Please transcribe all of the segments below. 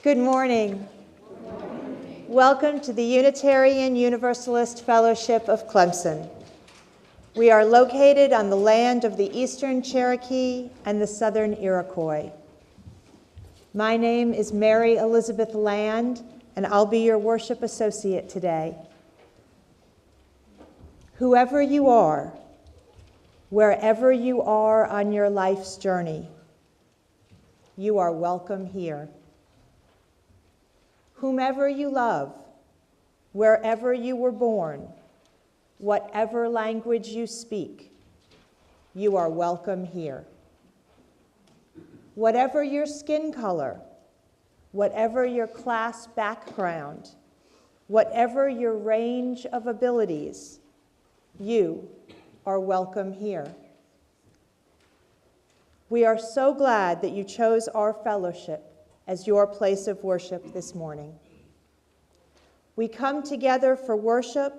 Good morning. Welcome to the Unitarian Universalist Fellowship of Clemson. We are located on the land of the Eastern Cherokee and the Southern Iroquois. My name is Mary Elizabeth Land, and I'll be your worship associate today. Whoever you are, wherever you are on your life's journey, you are welcome here. Whomever you love, wherever you were born, whatever language you speak, you are welcome here. Whatever your skin color, whatever your class background, whatever your range of abilities, you are welcome here. We are so glad that you chose our fellowship as your place of worship this morning. We come together for worship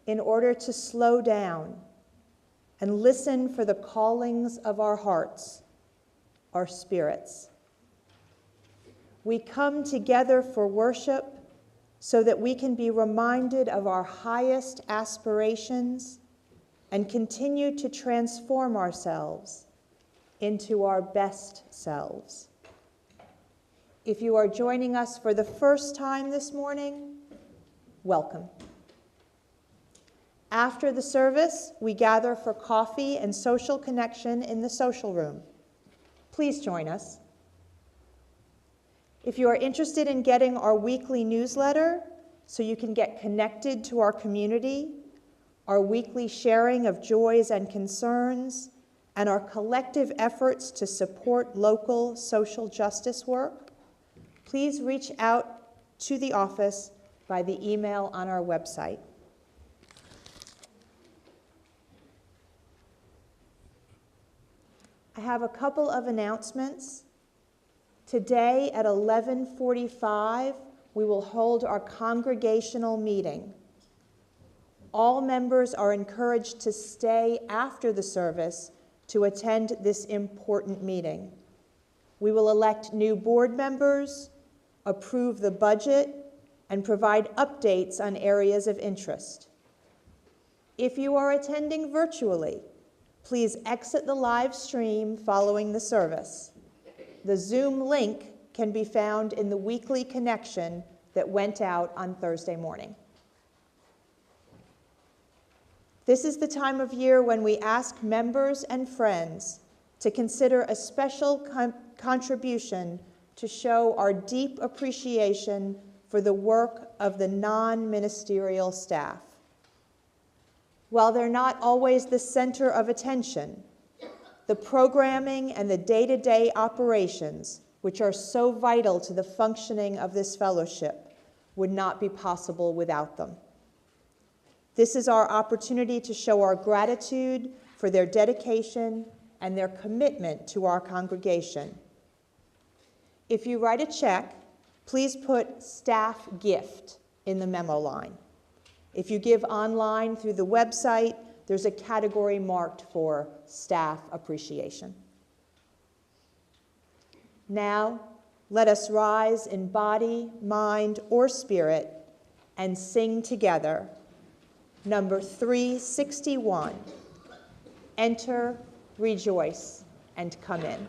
in order to slow down and listen for the callings of our hearts, our spirits. We come together for worship so that we can be reminded of our highest aspirations and continue to transform ourselves into our best selves. If you are joining us for the first time this morning, welcome. After the service, we gather for coffee and social connection in the social room. Please join us. If you are interested in getting our weekly newsletter so you can get connected to our community, our weekly sharing of joys and concerns, and our collective efforts to support local social justice work, please reach out to the office by the email on our website. I have a couple of announcements. Today at 11:45, we will hold our congregational meeting. All members are encouraged to stay after the service to attend this important meeting. We will elect new board members, approve the budget, and provide updates on areas of interest. If you are attending virtually, please exit the live stream following the service. The Zoom link can be found in the weekly connection that went out on Thursday morning. This is the time of year when we ask members and friends to consider a special contribution to show our deep appreciation for the work of the non-ministerial staff. While they're not always the center of attention, the programming and the day-to-day operations, which are so vital to the functioning of this fellowship, would not be possible without them. This is our opportunity to show our gratitude for their dedication and their commitment to our congregation. If you write a check, please put staff gift in the memo line. If you give online through the website, there's a category marked for staff appreciation. Now, let us rise in body, mind, or spirit and sing together number 361, Enter, Rejoice, and Come In.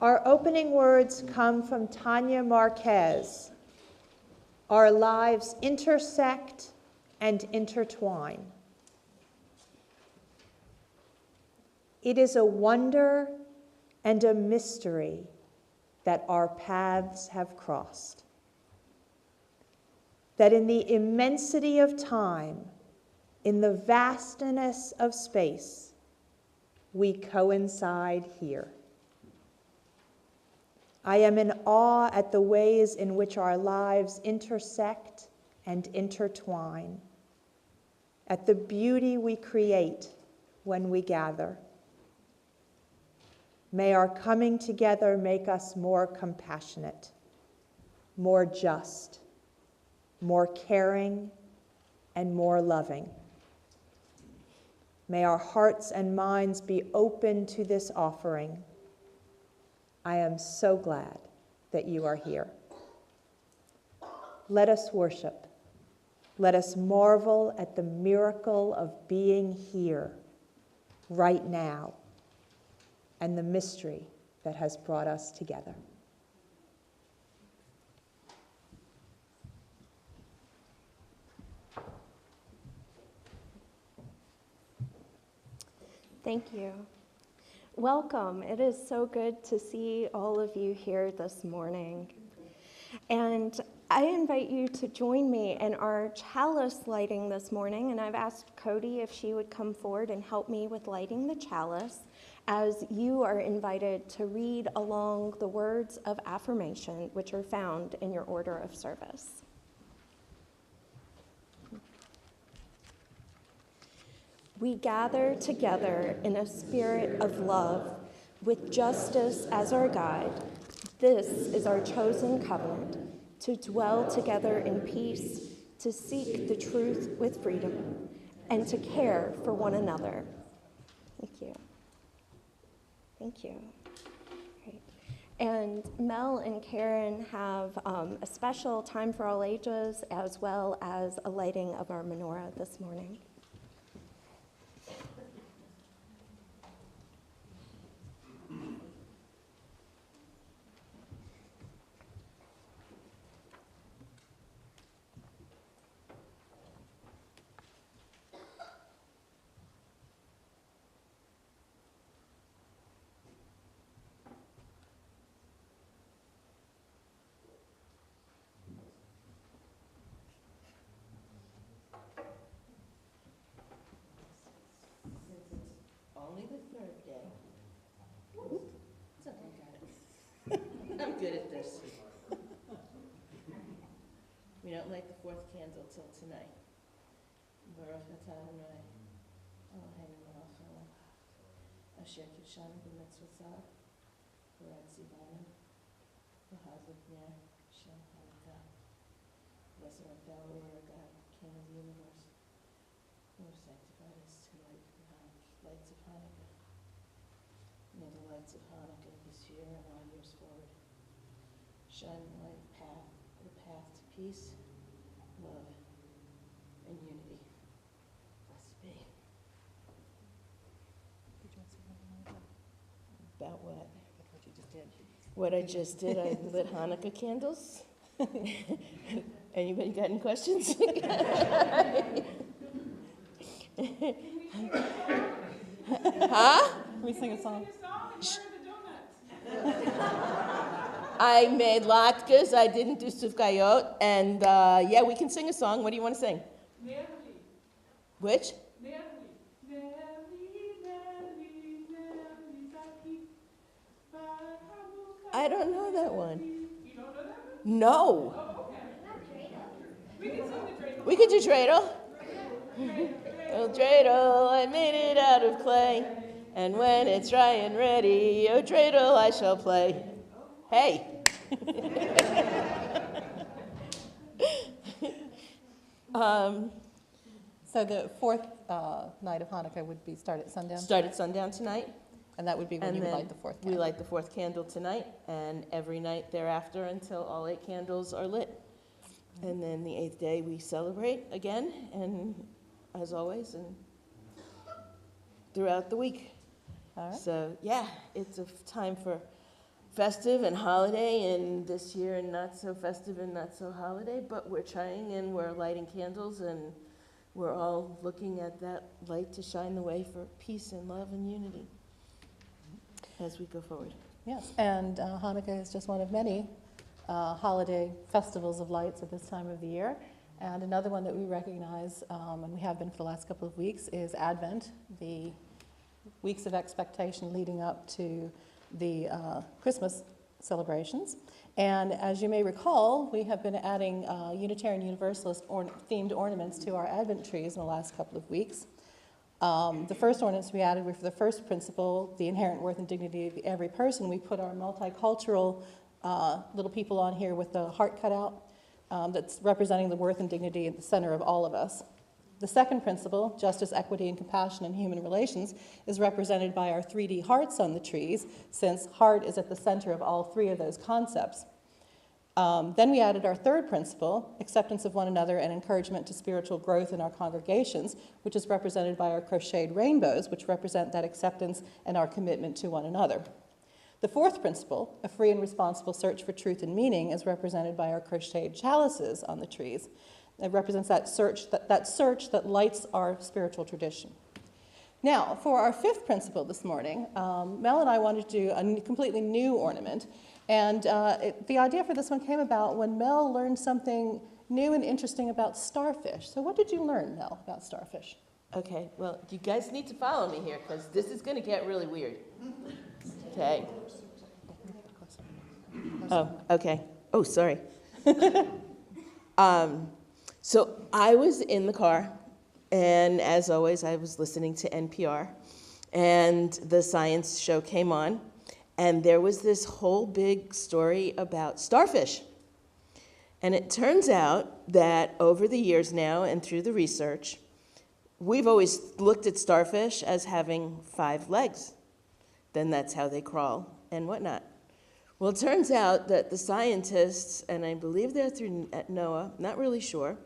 Our opening words come from Tanya Marquez. Our lives intersect and intertwine. It is a wonder and a mystery that our paths have crossed. That in the immensity of time, in the vastness of space, we coincide here. I am in awe at the ways in which our lives intersect and intertwine, at the beauty we create when we gather. May our coming together make us more compassionate, more just, more caring, and more loving. May our hearts and minds be open to this offering. I am so glad that you are here. Let us worship. Let us marvel at the miracle of being here, right now, and the mystery that has brought us together. Thank you. Welcome. It is so good to see all of you here this morning. And I invite you to join me in our chalice lighting this morning, and I've asked Cody if she would come forward and help me with lighting the chalice, as you are invited to read along the words of affirmation which are found in your order of service. We gather together in a spirit of love, with justice as our guide. This is our chosen covenant, to dwell together in peace, to seek the truth with freedom, and to care for one another. Thank you. Thank you. Great. And Mel and Karen have a special time for all ages, as well as a lighting of our menorah this morning. Only the third day. It's okay, got it. I'm good at this. We don't light the fourth candle till tonight. Baruch atah Adonai, Eloheinu melech haolam, asher kidshanu b'mitzvotav, v'ratzivanu b'hadlik ner Shem Hanukkah. Blessed art thou, O Lord God, King of the universe, who have sanctified us to light the lights of Hanukkah. May the lights of Hanukkah this year and all years forward shine the path to peace, love, and unity. Blessed be. About what? What you just did. What I just did, I lit Hanukkah candles. Anybody got any questions? Huh? Can we sing a song? I made latkes. I didn't do sufgayot. And yeah, we can sing a song. What do you want to sing? Which? I don't know that one. You don't know that one? No. Oh, okay. We can sing the dreidel. We could do dreidel. Oh, dreidel, I made it out of clay. And when it's dry and ready, oh, dreidel, I shall play. Hey. So the fourth night of Hanukkah would be start at sundown? Start at sundown tonight. And that would be when And you would then light the fourth we candle? light the fourth candle tonight, and every night thereafter until all 8 candles are lit. And then the 8th day we celebrate again, and as always, and throughout the week. All right. So yeah, it's a time for festive and holiday, and this year not so festive and not so holiday, but we're trying and we're lighting candles, and we're all looking at that light to shine the way for peace and love and unity as we go forward. Yes, and Hanukkah is just one of many holiday festivals of lights at this time of the year. And another one that we recognize, and we have been for the last couple of weeks, is Advent, the weeks of expectation leading up to the Christmas celebrations. And as you may recall, we have been adding Unitarian Universalist themed ornaments to our Advent trees in the last couple of weeks. The first ornaments we added were for the first principle, the inherent worth and dignity of every person. We put our multicultural little people on here with the heart cut out that's representing the worth and dignity at the center of all of us. The second principle, justice, equity, and compassion in human relations, is represented by our 3D hearts on the trees, since heart is at the center of all three of those concepts. Then we added our third principle, acceptance of one another and encouragement to spiritual growth in our congregations, which is represented by our crocheted rainbows, which represent that acceptance and our commitment to one another. The fourth principle, a free and responsible search for truth and meaning, is represented by our crocheted chalices on the trees. It represents that search that lights our spiritual tradition. Now, for our fifth principle this morning, Mel and I wanted to do a completely new ornament. And the idea for this one came about when Mel learned something new and interesting about starfish. So what did you learn, Mel, about starfish? Okay, well, you guys need to follow me here, because this is going to get really weird. Okay. Oh, okay. Oh, sorry. So I was in the car, and as always, I was listening to NPR, and the science show came on, and there was this whole big story about starfish. And it turns out that over the years now and through the research, we've always looked at starfish as having 5 legs. Then that's how they crawl and whatnot. Well, it turns out that the scientists, and I believe they're through at NOAA, not really sure,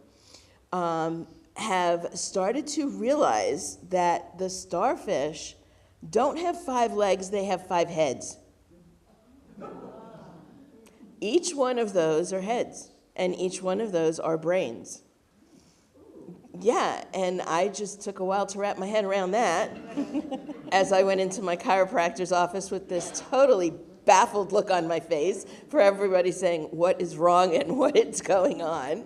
have started to realize that the starfish don't have 5 legs, they have 5 heads. Each one of those are heads, and each one of those are brains. Yeah, and I just took a while to wrap my head around that as I went into my chiropractor's office with this totally baffled look on my face for everybody saying what is wrong and what is going on.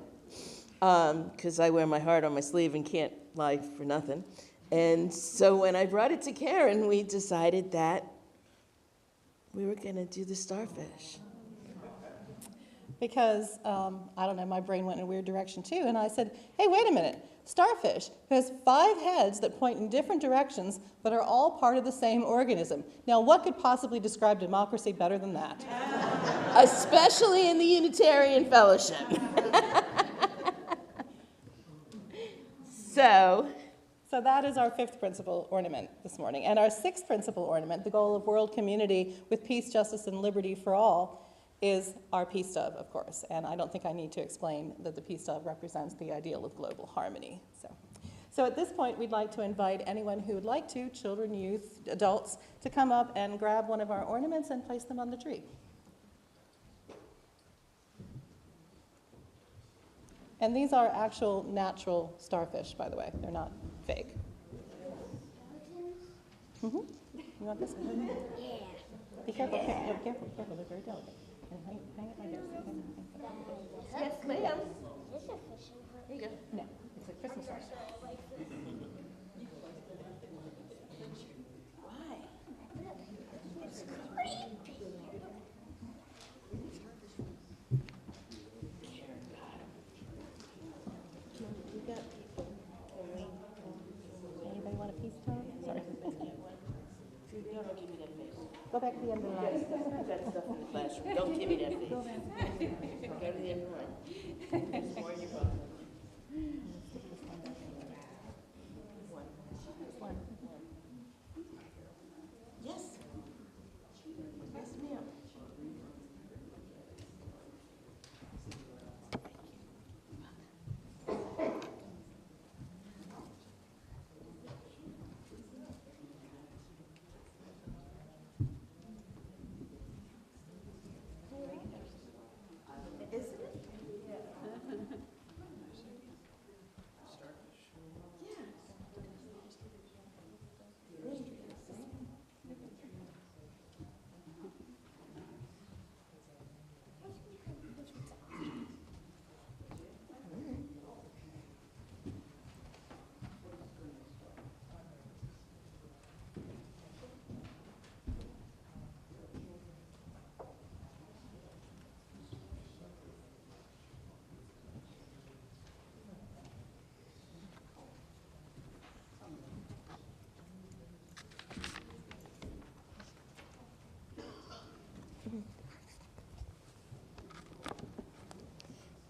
Because I wear my heart on my sleeve and can't lie for nothing. And so when I brought it to Karen, we decided that we were going to do the starfish. Because, I don't know, my brain went in a weird direction too, and I said, hey, wait a minute, starfish has 5 heads that point in different directions, but are all part of the same organism. Now, what could possibly describe democracy better than that? Especially in the Unitarian Fellowship. So that is our 5th principle ornament this morning. And our 6th principle ornament, the goal of world community with peace, justice, and liberty for all, is our peace dove, of course. And I don't think I need to explain that the peace dove represents the ideal of global harmony. So at this point, we'd like to invite anyone who would like to, children, youth, adults, to come up and grab one of our ornaments and place them on the tree. And these are actual natural starfish, by the way. They're not fake. Mm-hmm. You want this one? Yeah. Be careful, careful. They're very delicate. And hang it like this. yes, ma'am. Is there fish in her? There you go. No, it's a Christmas star. Why? It's creepy. Anybody want a piece of it? Sorry. Don't give me that face. Go back to the end of the line. That stuff in the classroom. Don't give me that face. Go to the end of the line. There's more in your book. Yes. Yes, ma'am.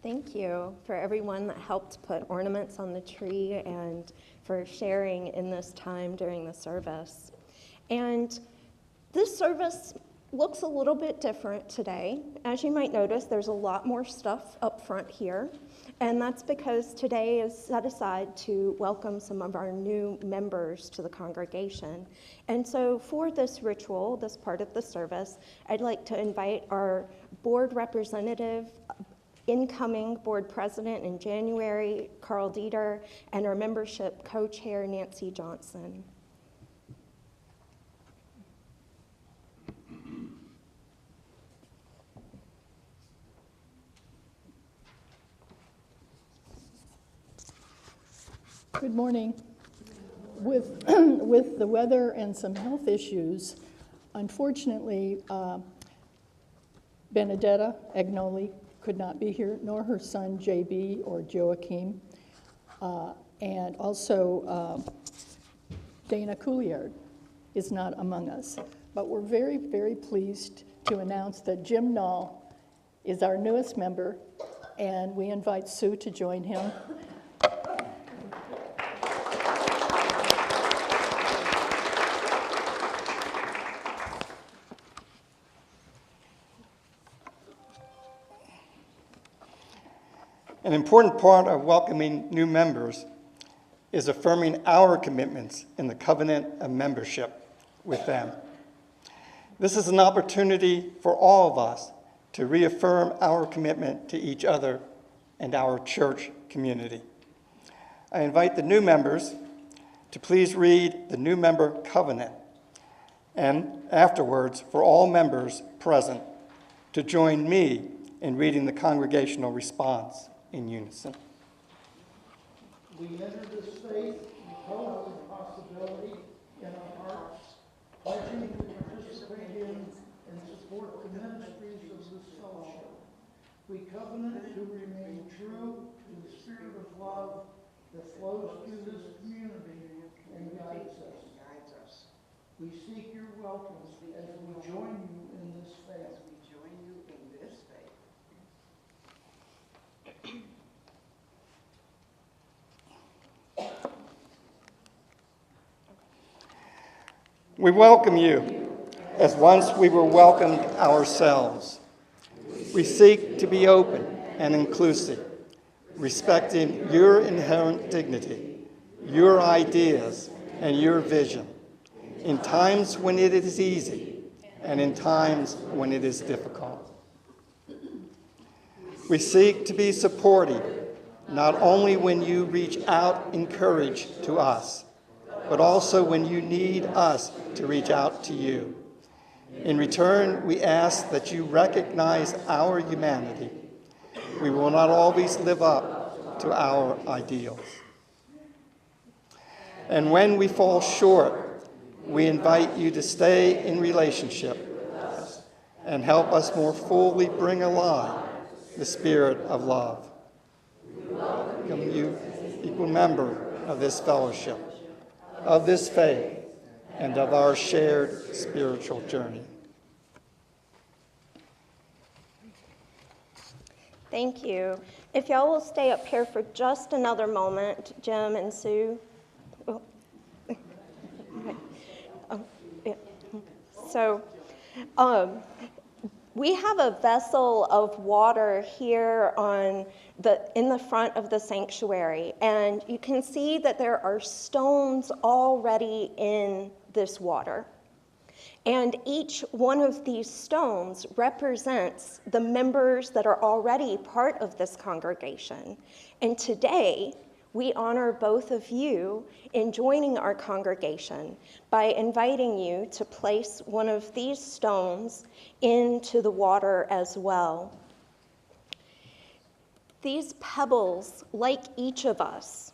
Thank you for everyone that helped put ornaments on the tree and for sharing in this time during the service. And this service looks a little bit different today. As you might notice, there's a lot more stuff up front here, and that's because today is set aside to welcome some of our new members to the congregation. And so for this ritual, this part of the service, I'd like to invite our board representative, incoming board president in January, Carl Dieter, and our membership co-chair, Nancy Johnson. Good morning. With the weather and some health issues, unfortunately, Benedetta Agnoli could not be here, nor her son JB or Joachim, and also Dana Couliard is not among us. But we're very, very pleased to announce that Jim Nall is our newest member, and we invite Sue to join him. An important part of welcoming new members is affirming our commitments in the covenant of membership with them. This is an opportunity for all of us to reaffirm our commitment to each other and our church community. I invite the new members to please read the new member covenant, and afterwards, for all members present to join me in reading the congregational response in unison. We enter this faith with hope and possibility in our hearts, pledging to participate in and support the ministries of this fellowship. We covenant to remain true to the spirit of love that flows through this community and guides us. We seek your welcome as we join you in this faith. We welcome you as once we were welcomed ourselves. We seek to be open and inclusive, respecting your inherent dignity, your ideas, and your vision, in times when it is easy and in times when it is difficult. We seek to be supportive, not only when you reach out in courage to us, but also when you need us to reach out to you. In return, we ask that you recognize our humanity. We will not always live up to our ideals. And when we fall short, we invite you to stay in relationship with us and help us more fully bring alive the spirit of love. We welcome you, equal member of this fellowship, of this faith, and of our shared spiritual journey. Thank you. If y'all will stay up here for just another moment, Jim and Sue. Oh. Okay. Oh, yeah. So, we have a vessel of water here in the front of the sanctuary, and you can see that there are stones already in this water. And each one of these stones represents the members that are already part of this congregation. And today, we honor both of you in joining our congregation by inviting you to place one of these stones into the water as well. These pebbles, like each of us,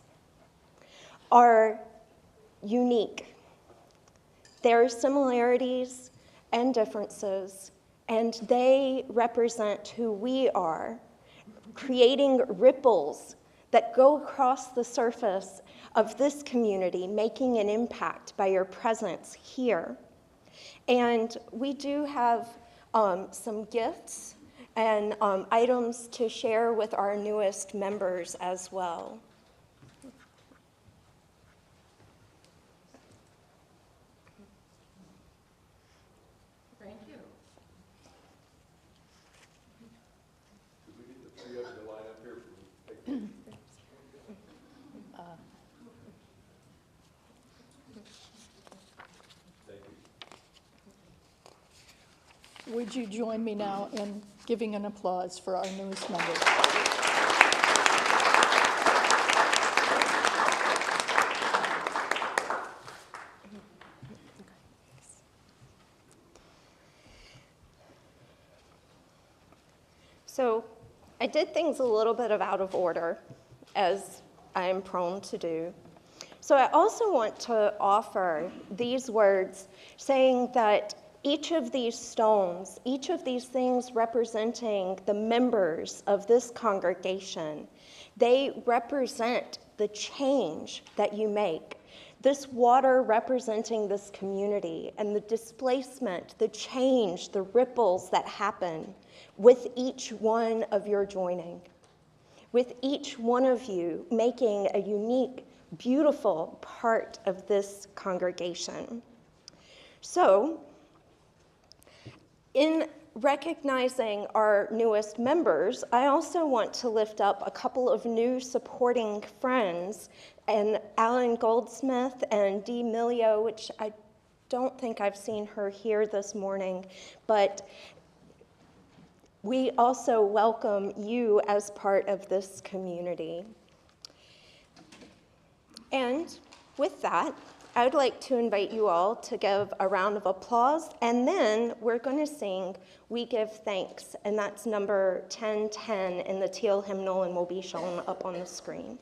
are unique. There are similarities and differences, and they represent who we are, creating ripples that go across the surface of this community, making an impact by your presence here. And we do have some gifts and items to share with our newest members as well. Thank you. Could we get the three of you to line up here for me? Thank you. Would you join me now in giving an applause for our newest members? So I did things a little bit out of order, as I am prone to do. So I also want to offer these words saying that each of these stones, each of these things representing the members of this congregation, they represent the change that you make. This water representing this community and the displacement, the change, the ripples that happen with each one of your joining, with each one of you making a unique, beautiful part of this congregation. So, in recognizing our newest members, I also want to lift up a couple of new supporting friends, and Alan Goldsmith and Dee Milio, which I don't think I've seen her here this morning, but we also welcome you as part of this community. And with that, I would like to invite you all to give a round of applause, and then we're going to sing We Give Thanks, and that's number 1010 in the teal hymnal and will be shown up on the screen.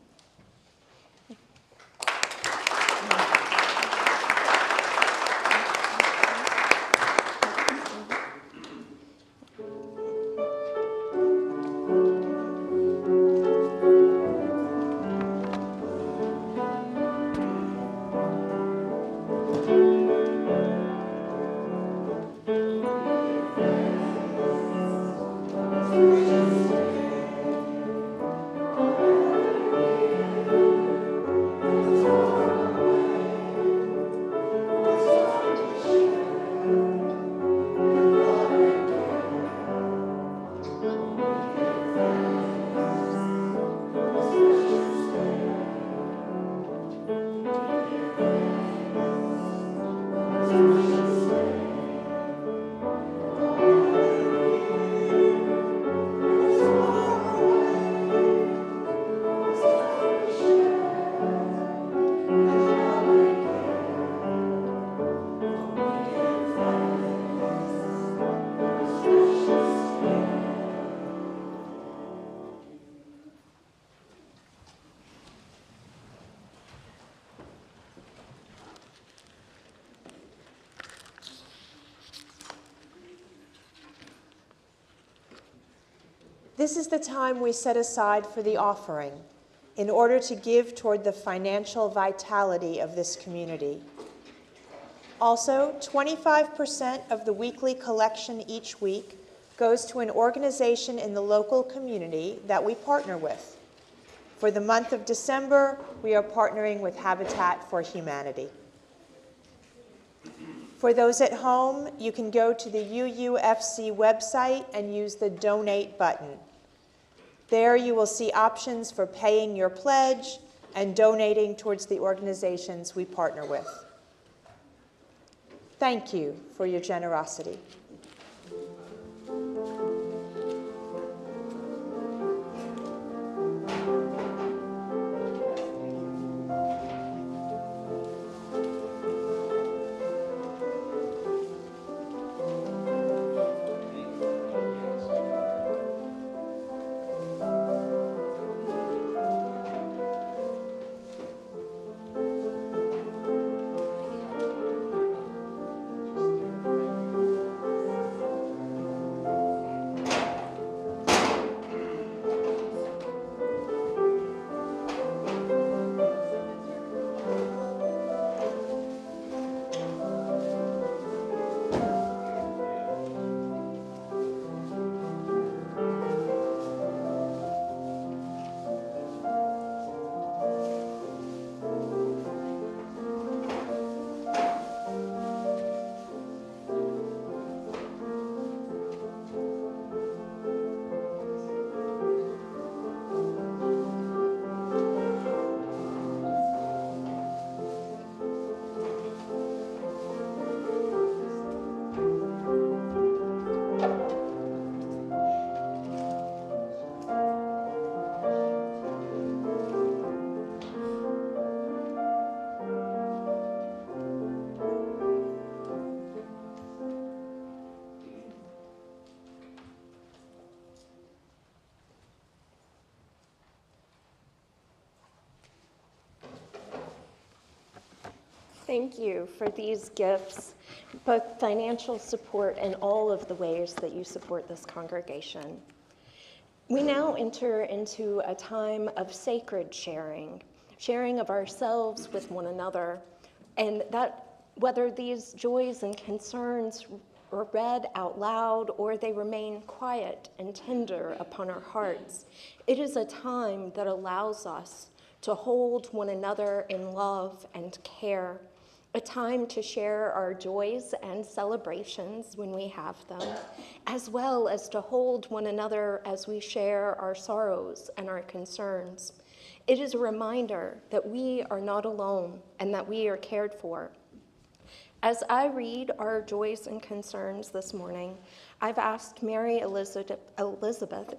This is the time we set aside for the offering in order to give toward the financial vitality of this community. Also, 25% of the weekly collection each week goes to an organization in the local community that we partner with. For the month of December, we are partnering with Habitat for Humanity. For those at home, you can go to the UUFC website and use the Donate button. There you will see options for paying your pledge and donating towards the organizations we partner with. Thank you for your generosity. Thank you for these gifts, both financial support and all of the ways that you support this congregation. We now enter into a time of sacred sharing, sharing of ourselves with one another, and that whether these joys and concerns are read out loud or they remain quiet and tender upon our hearts, it is a time that allows us to hold one another in love and care, a time to share our joys and celebrations when we have them, as well as to hold one another as we share our sorrows and our concerns. It is a reminder that we are not alone and that we are cared for. As I read our joys and concerns this morning, I've asked Mary Elizabeth, to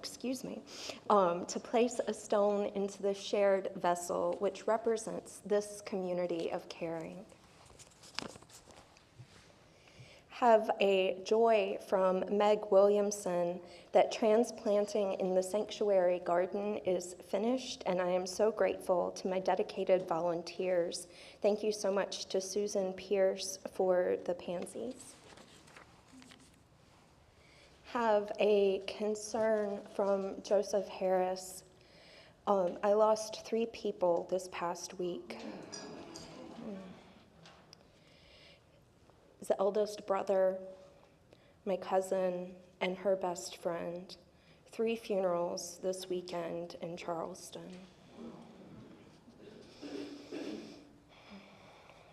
place a stone into the shared vessel which represents this community of caring. Have a joy from Meg Williamson that transplanting in the sanctuary garden is finished, and I am so grateful to my dedicated volunteers. Thank you so much to Susan Pierce for the pansies. Have a concern from Joseph Harris. I lost 3 people this past week. His eldest brother, my cousin, and her best friend. 3 funerals this weekend in Charleston.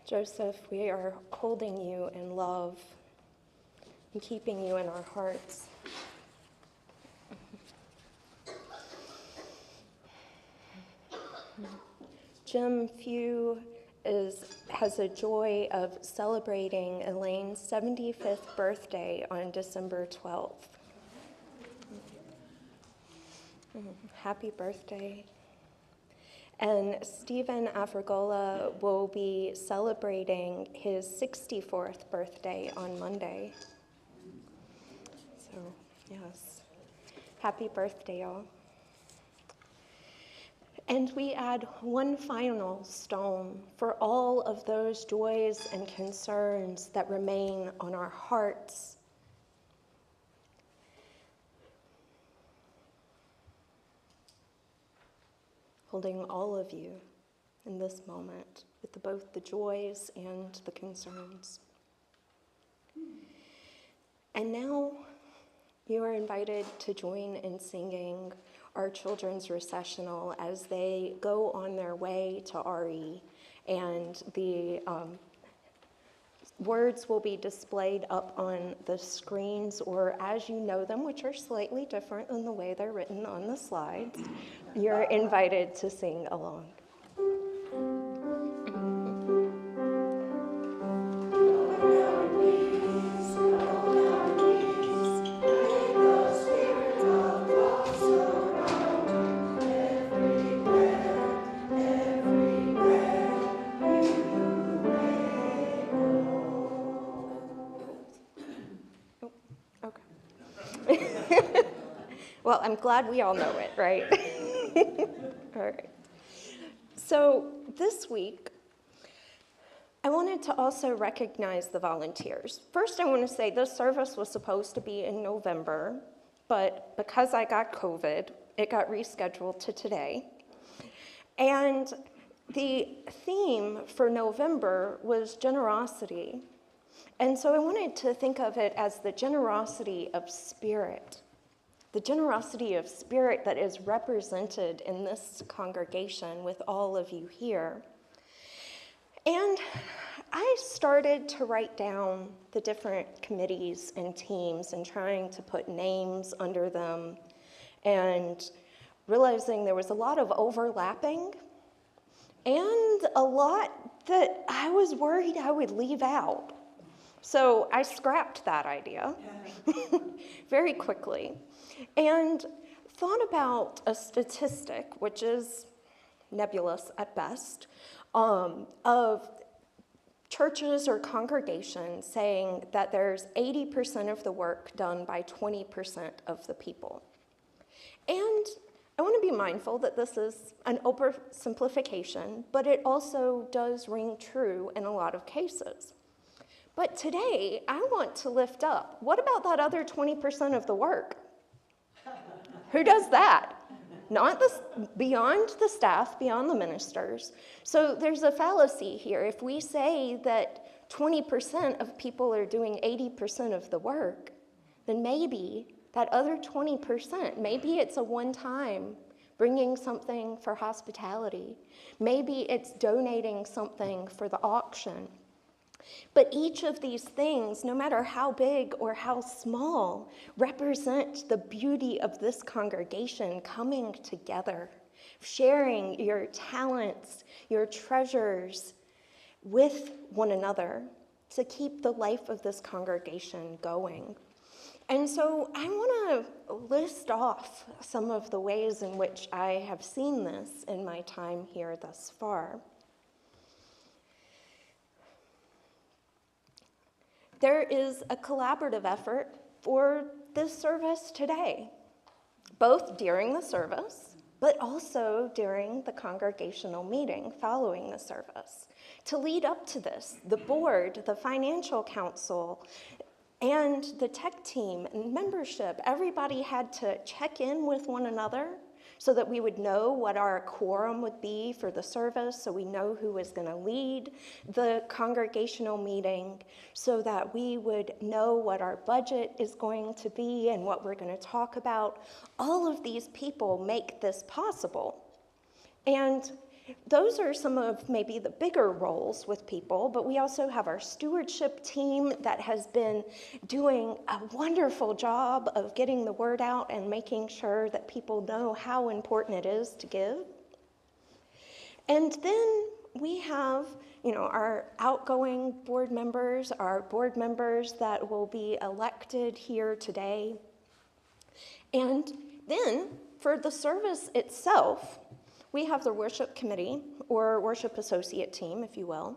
Joseph, we are holding you in love and keeping you in our hearts. Jim Few has a joy of celebrating Elaine's 75th birthday on December 12th. Happy birthday. And Stephen Afrigola will be celebrating his 64th birthday on Monday. So, yes, happy birthday, y'all. And we add one final stone for all of those joys and concerns that remain on our hearts. Holding all of you in this moment with both the joys and the concerns. And now you are invited to join in singing our children's recessional as they go on their way to RE, and the words will be displayed up on the screens, or as you know them, which are slightly different than the way they're written on the slides. You're invited to sing along. Well, I'm glad we all know it, right? All right. So this week, I wanted to also recognize the volunteers. First, I want to say this service was supposed to be in November, but because I got COVID, it got rescheduled to today. And the theme for November was generosity. And so I wanted to think of it as the generosity of spirit. The generosity of spirit that is represented in this congregation with all of you here. And I started to write down the different committees and teams and trying to put names under them and realizing there was a lot of overlapping and a lot that I was worried I would leave out. So I scrapped that idea very quickly and thought about a statistic, which is nebulous at best, of churches or congregations saying that there's 80% of the work done by 20% of the people. And I want to be mindful that this is an oversimplification, but it also does ring true in a lot of cases. But today, I want to lift up, what about that other 20% of the work? Who does that? Not beyond the staff, beyond the ministers. So there's a fallacy here. If we say that 20% of people are doing 80% of the work, then maybe that other 20%, maybe it's a one-time bringing something for hospitality. Maybe it's donating something for the auction. But each of these things, no matter how big or how small, represent the beauty of this congregation coming together, sharing your talents, your treasures with one another to keep the life of this congregation going. And so I want to list off some of the ways in which I have seen this in my time here thus far. There is a collaborative effort for this service today, both during the service, but also during the congregational meeting following the service. To lead up to this, the board, the financial council, and the tech team and membership, everybody had to check in with one another so that we would know what our quorum would be for the service, so we know who was going to lead the congregational meeting, so that we would know what our budget is going to be and what we're going to talk about. All of these people make this possible. And those are some of maybe the bigger roles with people, but we also have our stewardship team that has been doing a wonderful job of getting the word out and making sure that people know how important it is to give. And then we have, our outgoing board members, our board members that will be elected here today. And then for the service itself, we have the worship committee, or worship associate team, if you will,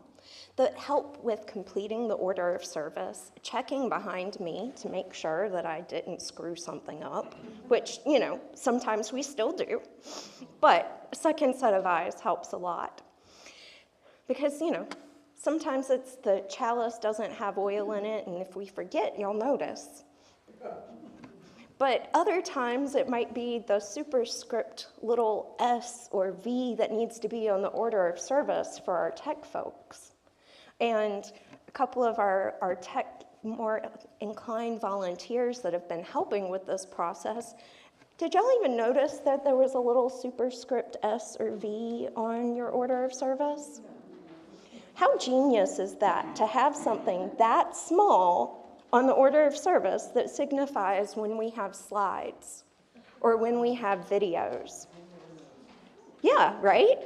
that help with completing the order of service, checking behind me to make sure that I didn't screw something up, which, sometimes we still do. But a second set of eyes helps a lot. Because, sometimes it's the chalice doesn't have oil in it, and if we forget, you'll notice. But other times it might be the superscript little S or V that needs to be on the order of service for our tech folks. And a couple of our tech more inclined volunteers that have been helping with this process, did y'all even notice that there was a little superscript S or V on your order of service? How genius is that, to have something that small on the order of service that signifies when we have slides or when we have videos? Yeah, right?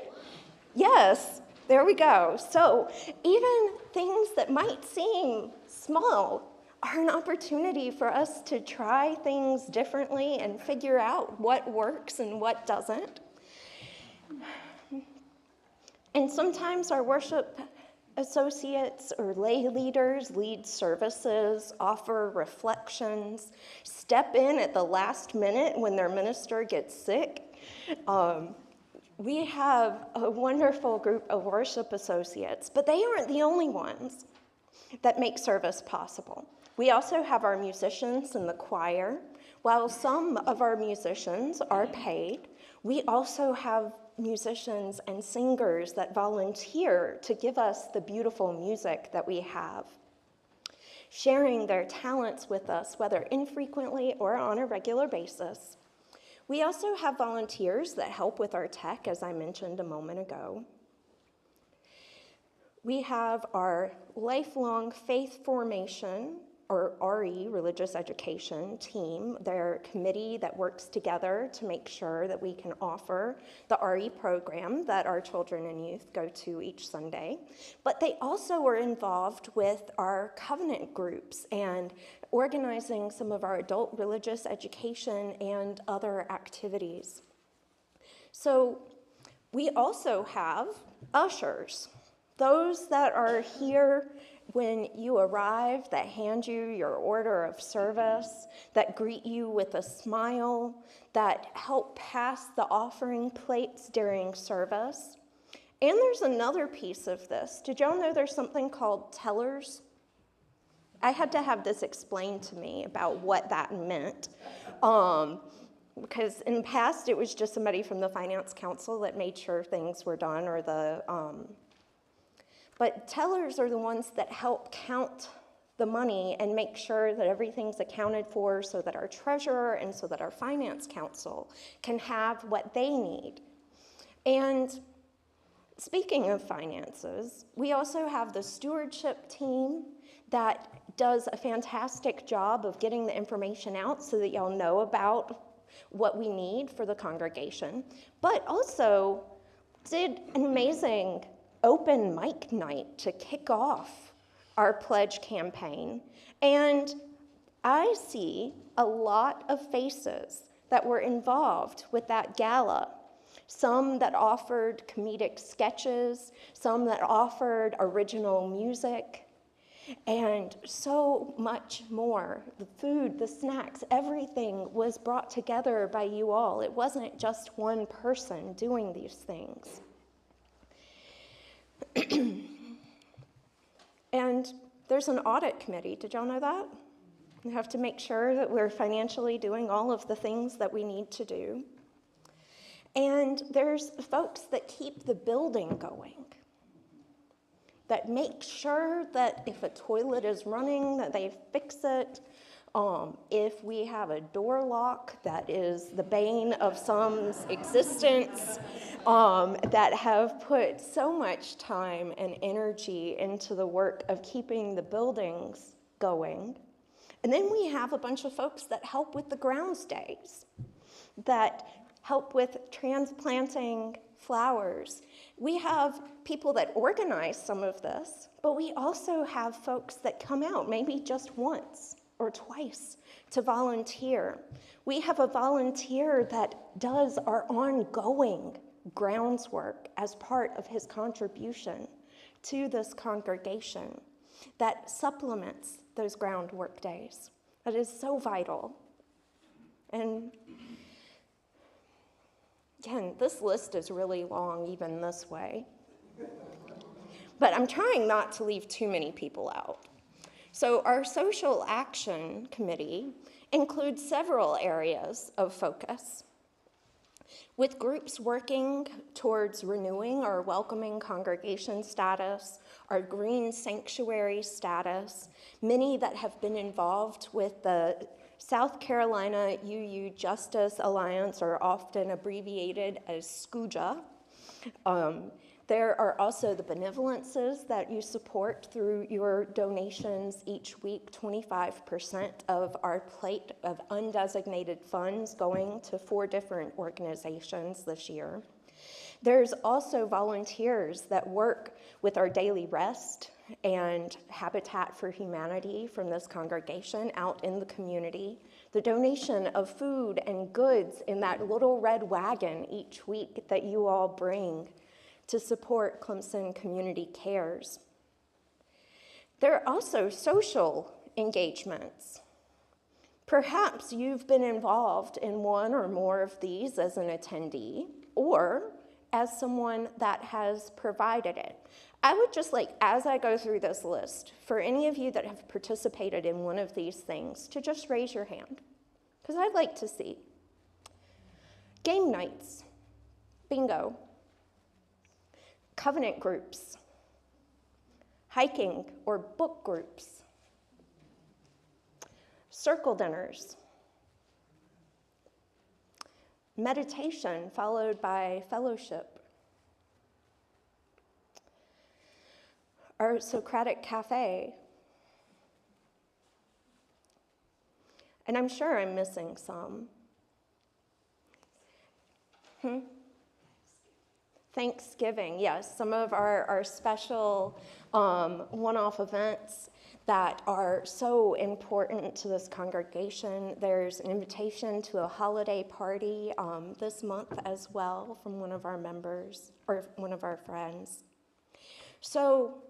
Yes, there we go. So even things that might seem small are an opportunity for us to try things differently and figure out what works and what doesn't. And sometimes our worship associates or lay leaders lead services, offer reflections, step in at the last minute when their minister gets sick. We have a wonderful group of worship associates, but they aren't the only ones that make service possible. We also have our musicians in the choir. While some of our musicians are paid, we also have musicians and singers that volunteer to give us the beautiful music that we have, sharing their talents with us, whether infrequently or on a regular basis. We also have volunteers that help with our tech, as I mentioned a moment ago. We have our lifelong faith formation, or RE, religious education team, their committee that works together to make sure that we can offer the RE program that our children and youth go to each Sunday. But they also are involved with our covenant groups and organizing some of our adult religious education and other activities. So we also have ushers, those that are here when you arrive, that hand you your order of service, that greet you with a smile, that help pass the offering plates during service. And there's another piece of this. Did y'all know there's something called tellers? I had to have this explained to me about what that meant. Because in the past, it was just somebody from the finance council that made sure things were done, or but tellers are the ones that help count the money and make sure that everything's accounted for, so that our treasurer and so that our finance council can have what they need. And speaking of finances, we also have the stewardship team that does a fantastic job of getting the information out so that y'all know about what we need for the congregation, but also did an amazing open mic night to kick off our pledge campaign. And I see a lot of faces that were involved with that gala. Some that offered comedic sketches, some that offered original music, and so much more. The food, the snacks, everything was brought together by you all. It wasn't just one person doing these things. And there's an audit committee. Did y'all know that? We have to make sure that we're financially doing all of the things that we need to do. And there's folks that keep the building going, that make sure that if a toilet is running, that they fix it. If we have a door lock that is the bane of some's existence, that have put so much time and energy into the work of keeping the buildings going. And then we have a bunch of folks that help with the grounds days, that help with transplanting flowers. We have people that organize some of this, but we also have folks that come out maybe just once or twice to volunteer. We have a volunteer that does our ongoing grounds work as part of his contribution to this congregation that supplements those ground work days. That is so vital. And again, this list is really long even this way. But I'm trying not to leave too many people out. So our social action committee includes several areas of focus, with groups working towards renewing our welcoming congregation status, our green sanctuary status, many that have been involved with the South Carolina UU Justice Alliance, are often abbreviated as SCUJA. There are also the benevolences that you support through your donations each week, 25% of our plate of undesignated funds going to 4 different organizations this year. There's also volunteers that work with our daily rest and Habitat for Humanity from this congregation out in the community. The donation of food and goods in that little red wagon each week that you all bring to support Clemson Community Cares. There are also social engagements. Perhaps you've been involved in one or more of these as an attendee or as someone that has provided it. I would just like, as I go through this list, for any of you that have participated in one of these things, to just raise your hand, because I'd like to see. Game nights, bingo, covenant groups, hiking or book groups, circle dinners, meditation followed by fellowship, our Socratic Cafe, and I'm sure I'm missing some. Thanksgiving, yes, some of our special one-off events that are so important to this congregation. There's an invitation to a holiday party this month as well from one of our members, or one of our friends. So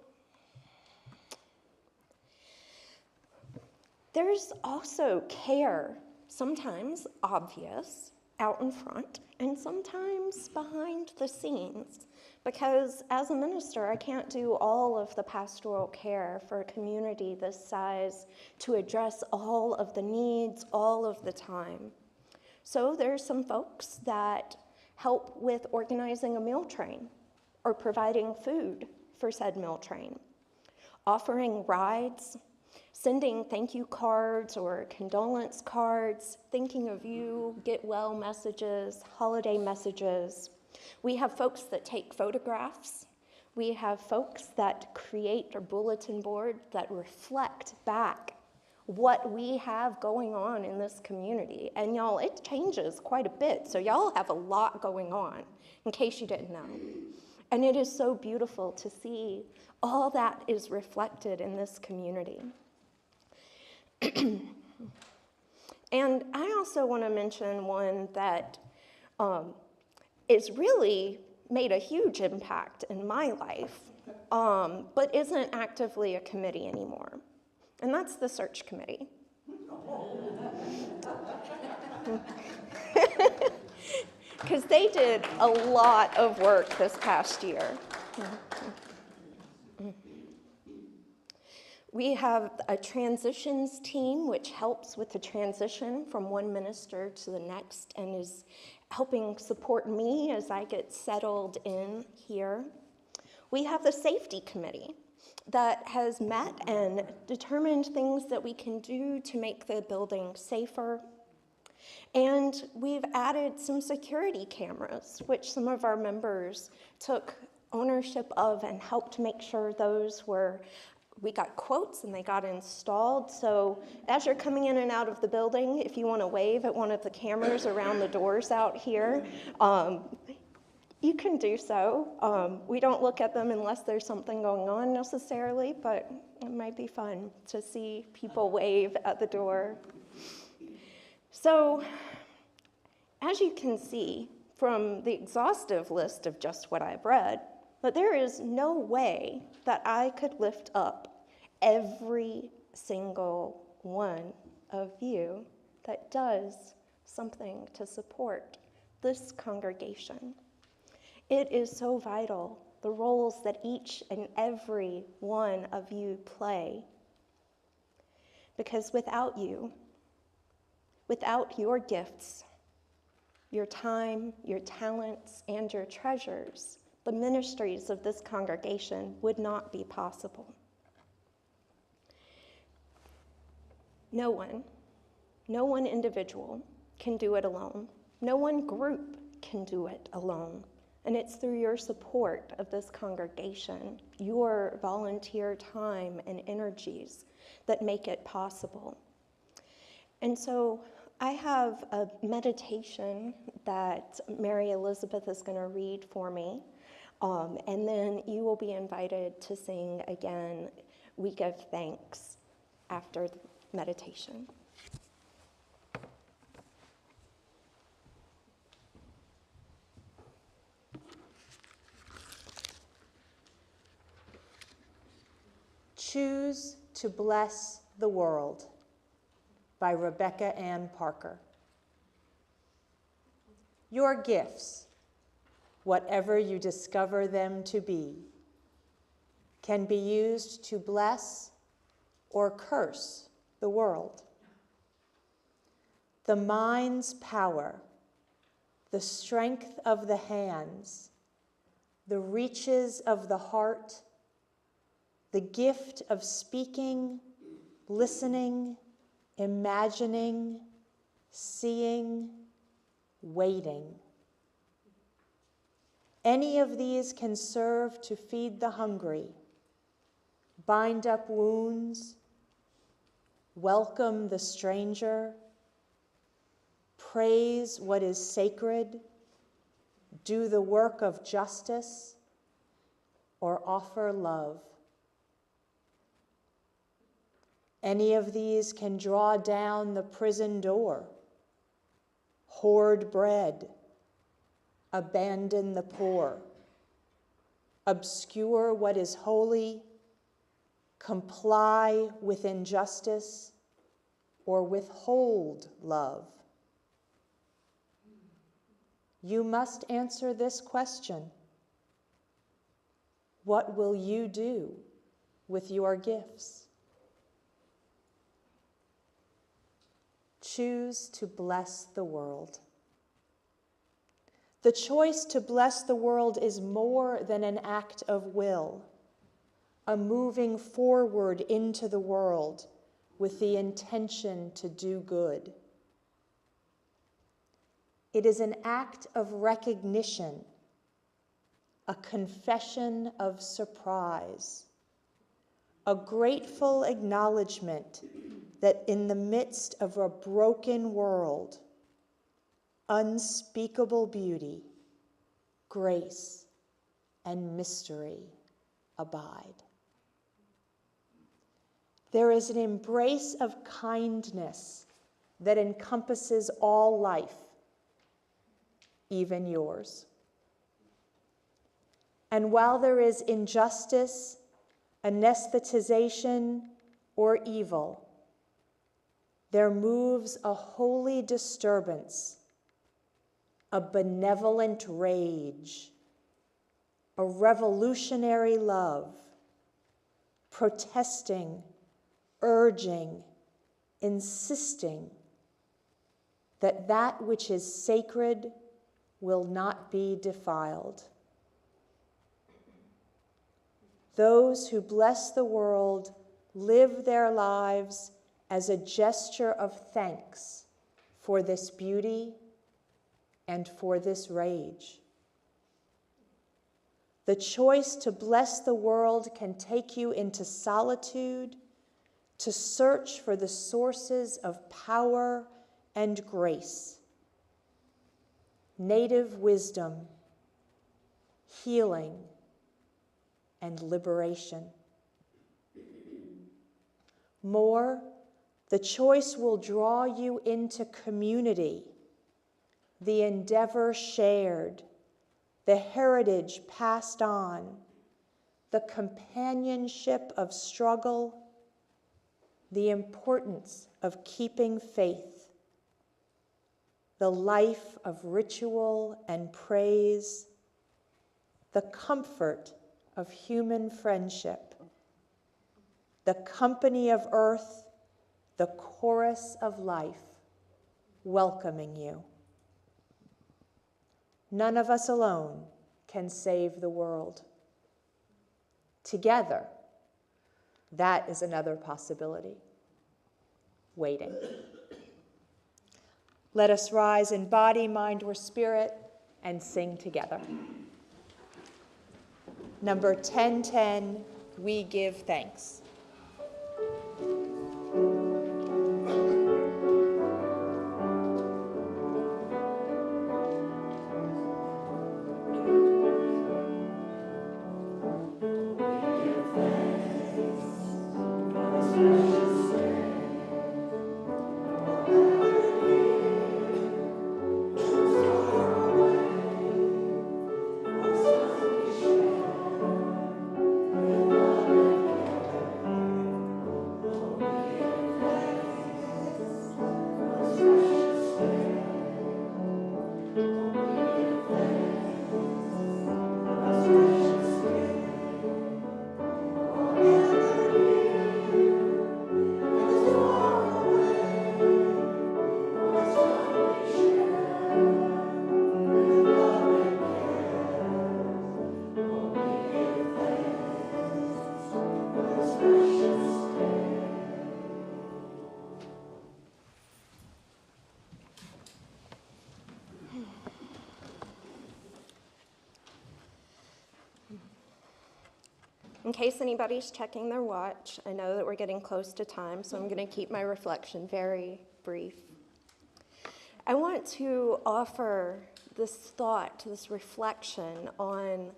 There's also care, sometimes obvious, out in front, and sometimes behind the scenes. Because as a minister, I can't do all of the pastoral care for a community this size to address all of the needs all of the time. So there's some folks that help with organizing a meal train or providing food for said meal train, offering rides, sending thank you cards or condolence cards, thinking of you, get well messages, holiday messages. We have folks that take photographs. We have folks that create a bulletin board that reflect back what we have going on in this community. And y'all, it changes quite a bit. So y'all have a lot going on, in case you didn't know. And it is so beautiful to see all that is reflected in this community. And I also want to mention one that is really made a huge impact in my life, but isn't actively a committee anymore. And that's the search committee. Because they did a lot of work this past year. We have a transitions team which helps with the transition from one minister to the next and is helping support me as I get settled in here. We have the safety committee that has met and determined things that we can do to make the building safer. And we've added some security cameras, which some of our members took ownership of and helped make sure those were, we got quotes and they got installed. So as you're coming in and out of the building, if you want to wave at one of the cameras around the doors out here, you can do so. We don't look at them unless there's something going on necessarily, but it might be fun to see people wave at the door. So, as you can see from the exhaustive list of just what I've read, that there is no way that I could lift up every single one of you that does something to support this congregation. It is so vital, the roles that each and every one of you play. Because without you, without your gifts, your time, your talents, and your treasures, the ministries of this congregation would not be possible. No one individual can do it alone. No one group can do it alone. And it's through your support of this congregation, your volunteer time and energies that make it possible. And so I have a meditation that Mary Elizabeth is going to read for me, and then you will be invited to sing again, We Give Thanks, after the meditation. Choose to Bless the World by Rebecca Ann Parker. Your gifts, whatever you discover them to be, can be used to bless or curse the world. The mind's power, the strength of the hands, the reaches of the heart, the gift of speaking, listening, imagining, seeing, waiting. Any of these can serve to feed the hungry, bind up wounds, welcome the stranger, praise what is sacred, do the work of justice, or offer love. Any of these can draw down the prison door, hoard bread, abandon the poor, obscure what is holy, comply with injustice, or withhold love? You must answer this question. What will you do with your gifts? Choose to bless the world. The choice to bless the world is more than an act of will, a moving forward into the world with the intention to do good. It is an act of recognition, a confession of surprise, a grateful acknowledgement that in the midst of a broken world, unspeakable beauty, grace, and mystery abide. There is an embrace of kindness that encompasses all life, even yours. And while there is injustice, anesthetization, or evil, there moves a holy disturbance, a benevolent rage, a revolutionary love, protesting, urging, insisting that that which is sacred will not be defiled. Those who bless the world live their lives as a gesture of thanks for this beauty and for this rage. The choice to bless the world can take you into solitude, to search for the sources of power and grace, native wisdom, healing, and liberation. More, the choice will draw you into community, the endeavor shared, the heritage passed on, the companionship of struggle, the importance of keeping faith, the life of ritual and praise, the comfort of human friendship, the company of earth, the chorus of life, welcoming you. None of us alone can save the world. Together, that is another possibility, waiting. Let us rise in body, mind, or spirit and sing together. Number 1010, We Give Thanks. In case anybody's checking their watch, I know that we're getting close to time, so I'm going to keep my reflection very brief. I want to offer this thought, this reflection on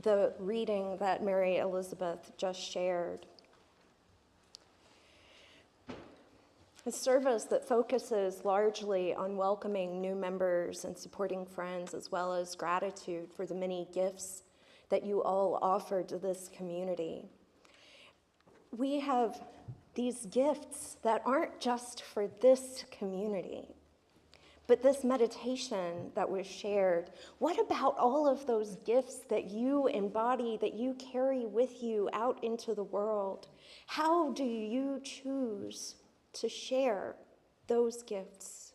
the reading that Mary Elizabeth just shared. A service that focuses largely on welcoming new members and supporting friends, as well as gratitude for the many gifts that you all offer to this community. We have these gifts that aren't just for this community, but this meditation that was shared, what about all of those gifts that you embody, that you carry with you out into the world? How do you choose to share those gifts?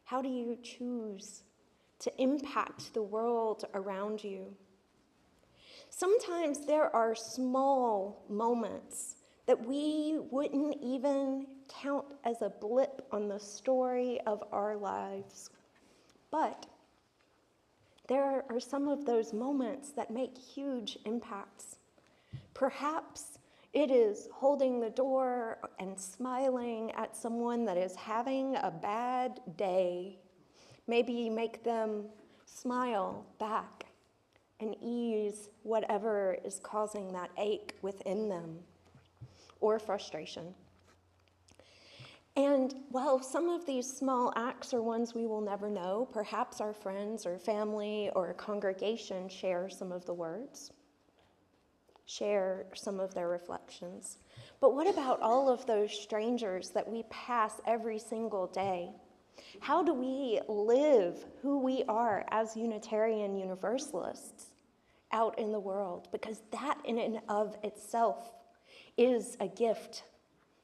How do you choose to impact the world around you? Sometimes there are small moments that we wouldn't even count as a blip on the story of our lives. But there are some of those moments that make huge impacts. Perhaps it is holding the door and smiling at someone that is having a bad day. Maybe you make them smile back and ease whatever is causing that ache within them or frustration. And while some of these small acts are ones we will never know, perhaps our friends or family or a congregation share some of the words, share some of their reflections. But what about all of those strangers that we pass every single day? How do we live who we are as Unitarian Universalists out in the world? Because that in and of itself is a gift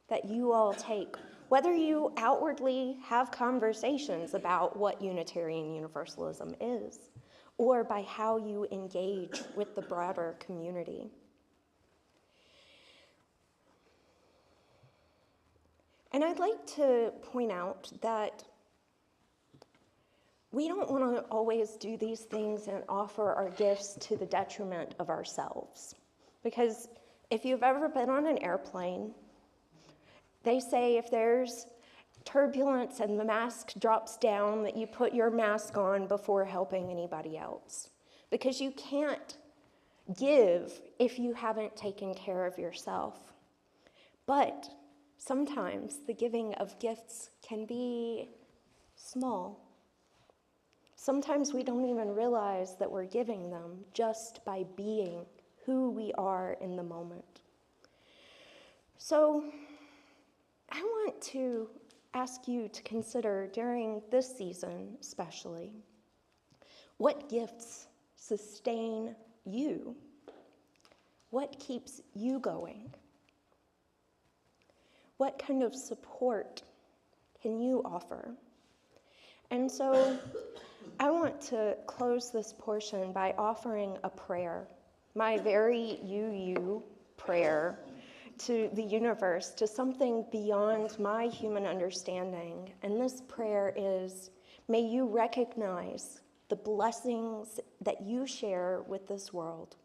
that you all take, whether you outwardly have conversations about what Unitarian Universalism is, or by how you engage with the broader community. And I'd like to point out that we don't want to always do these things and offer our gifts to the detriment of ourselves. Because if you've ever been on an airplane, they say if there's turbulence and the mask drops down, that you put your mask on before helping anybody else. Because you can't give if you haven't taken care of yourself. But sometimes the giving of gifts can be small. Sometimes we don't even realize that we're giving them just by being who we are in the moment. So I want to ask you to consider during this season especially, what gifts sustain you? What keeps you going? What kind of support can you offer? And so I want to close this portion by offering a prayer, my very UU prayer to the universe, to something beyond my human understanding. And this prayer is, may you recognize the blessings that you share with this world.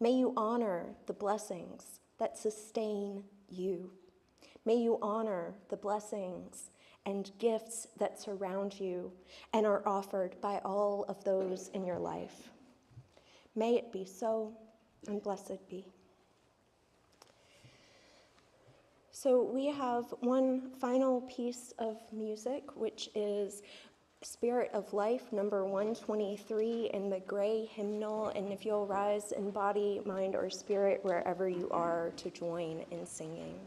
May you honor the blessings that sustain you. May you honor the blessings and gifts that surround you and are offered by all of those in your life. May it be so, and blessed be. So we have one final piece of music, which is Spirit of Life, number 123 in the gray hymnal. And if you'll rise in body, mind, or spirit, wherever you are, to join in singing.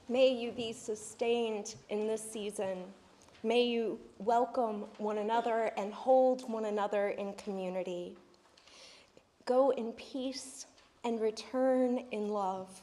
May you be sustained in this season. May you welcome one another and hold one another in community. Go in peace and return in love.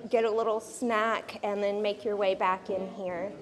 Get a little snack and then make your way back in here.